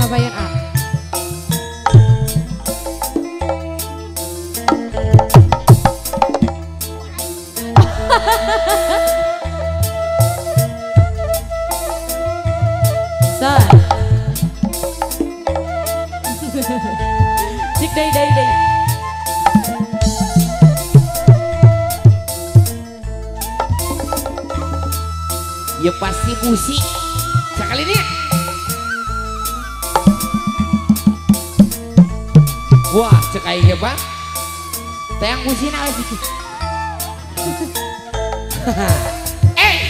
Sabayan A. Sa. Cik day. Ya pasti musik sekali ini. Wah cek aja bang. Tayang musik apa sih?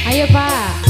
Ayo Pak.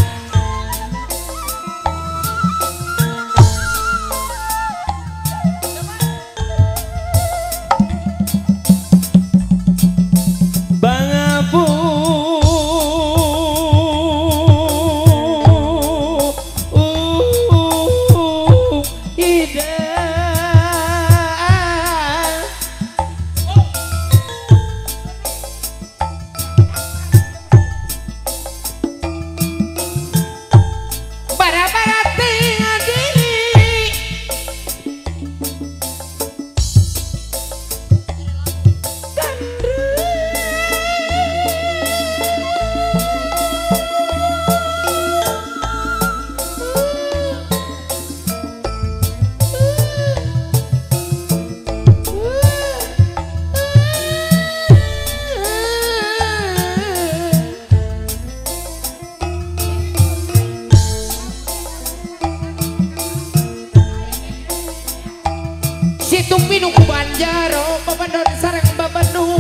Situng minum Banjaro, babandon sarang babanu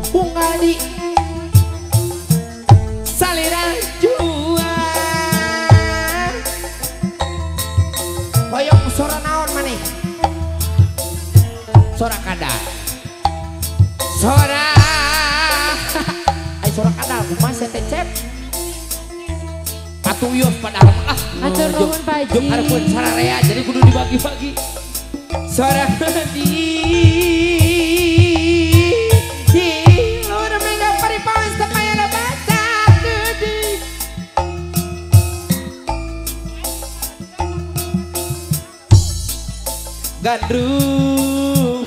bungali salira jua hoyong sora naon maneh sora kadal sora ay sora kadal kumaha setecep atuyos padahal Atur nuhun Pak Haji. jok hareupeun sararea jadi kudu dibagi-bagi suara di udah mega paripawis temanya lo baca gede gandrung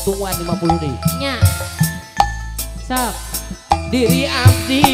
tungguan 50 deh Nya. Sok. diri abdi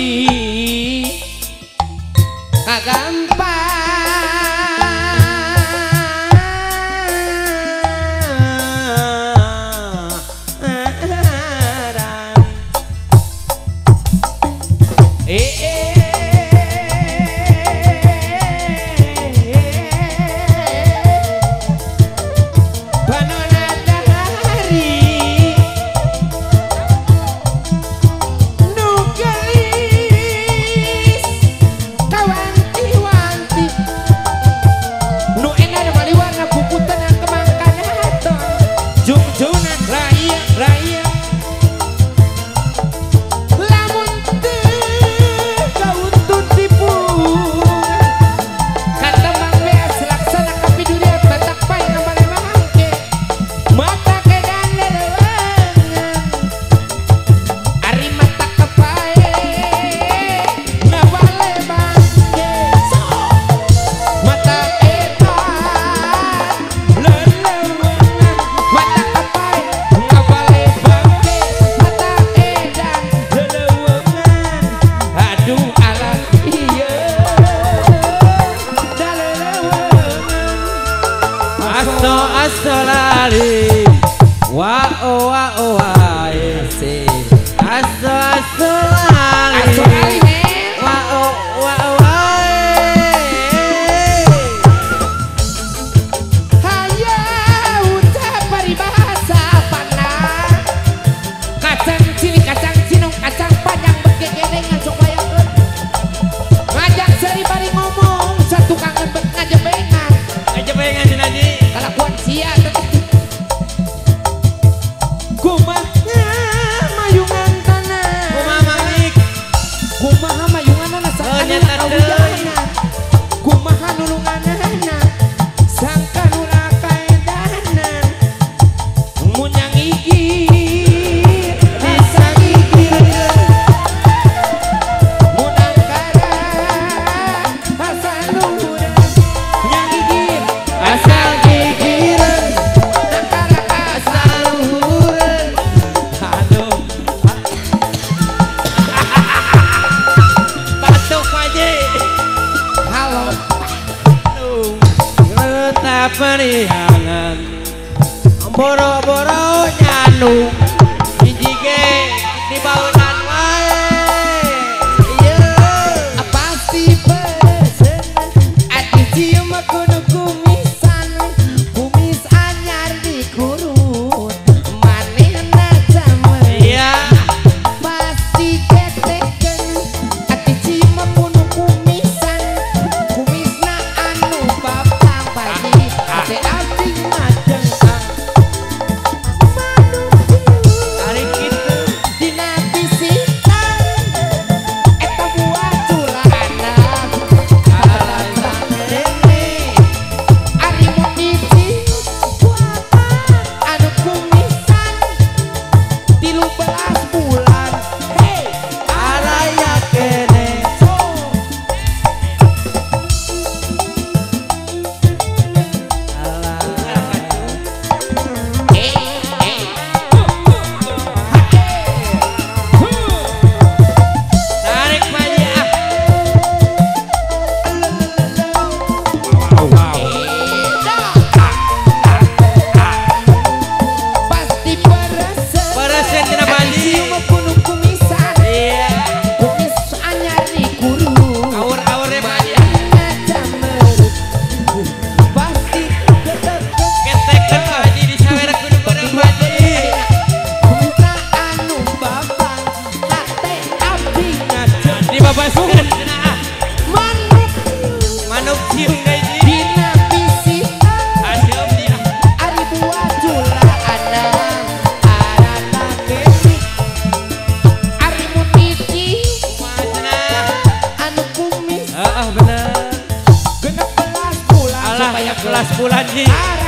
Asolali wa ese asolali wa haya ucap paribahasa panah kacang cilik kacang cinung kacang panjang begegene ngajak wayangeun ngajak seri bari ngomong satu kangen bet ngajebengan aja pengen sinaji kalakuan sia boro-boro nyanu hiji ge di baunan wae ieu pasti pesen ati cium kudu kumisan kumis anyar dikurut manehna jaman iya pasti keteken ati cium kudu kumisan kumisna anu babang pagi ate abdi ngajengkang ari kitu dina bisikan eta buah culana ari mun hiji anu kumisan 13 bulan hey araya kene tarik maji pasti peresen peresen tina maji cium kudu kumisan iya kumis anyar dikurut awur-awur maji pasti keteken maji disawer kudu bareng maji kumisna anu babang hate abdi ngajeng di babasukan manuk manuk cium deui dina bisikan asyam dia ari buah culaana arana kene ari mun hiji macana anu kumis heeh bener 16 bulan alah supaya kelas bulan ji ar